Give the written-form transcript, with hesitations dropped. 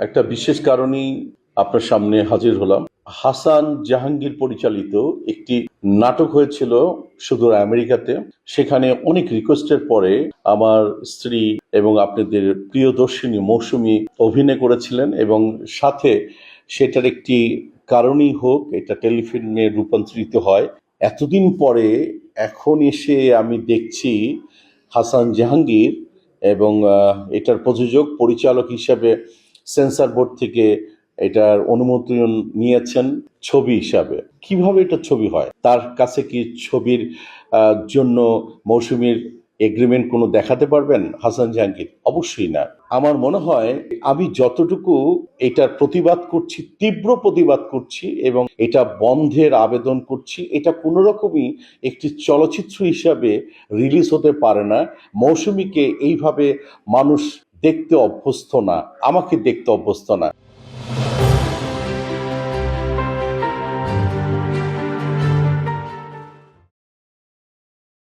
একটা বিশেষ কারণেই আপনার সামনে হাজির হলাম। হাসান জাহাঙ্গীর পরিচালিত একটি নাটক হয়েছিল সুদূর আমেরিকাতে। সেখানে অনেক রিকোয়েস্টের পরে আমার স্ত্রী এবং আপনাদের প্রিয়দর্শিনী মৌসুমী অভিনয় করেছিলেন, এবং সাথে সেটার একটি কারণই হোক এটা টেলিফিল্মে রূপান্তরিত হয়। এতদিন পরে এখন এসে আমি দেখছি হাসান জাহাঙ্গীর এবং এটার প্রযোজক পরিচালক হিসাবে সেন্সর বোর্ড থেকে এটার অনুমোদন নিয়েছেন ছবি হিসাবে। কিভাবে এটা ছবি হয়? তার কাছে কি ছবির জন্য মৌসুমীর এগ্রিমেন্ট কোনো দেখাতে পারবেন হাসান জাহাঙ্গীর? অবশ্যই না। আমার মনে হয় আমি যতটুকু এটার প্রতিবাদ করছি, তীব্র প্রতিবাদ করছি এবং এটা বন্ধের আবেদন করছি, এটা কোনো রকমই একটি চলচ্চিত্র হিসাবে রিলিজ হতে পারে না। মৌসুমীকে এইভাবে মানুষ দেখতে অভ্যস্ত না, আমাকে দেখতে অভ্যস্ত না।